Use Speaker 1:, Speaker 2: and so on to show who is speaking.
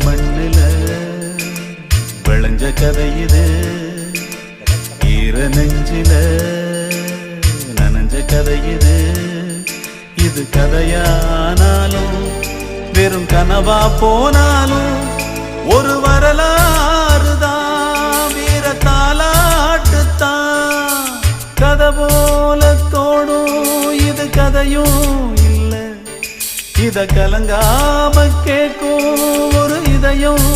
Speaker 1: மண்ணில விளைஞ்ச கதை இது, ஈர நெஞ்சில நனைஞ்ச கதை இது. இது கதையானாலும் வெறும் கனவா போனாலும் ஒரு வரலாறுதான், வீர தாலாட்டுத்தான். கதை போல தோடும் இது கதையும் இல்ல, இத கலங்காம கேட்கும் ஒரு இதயம்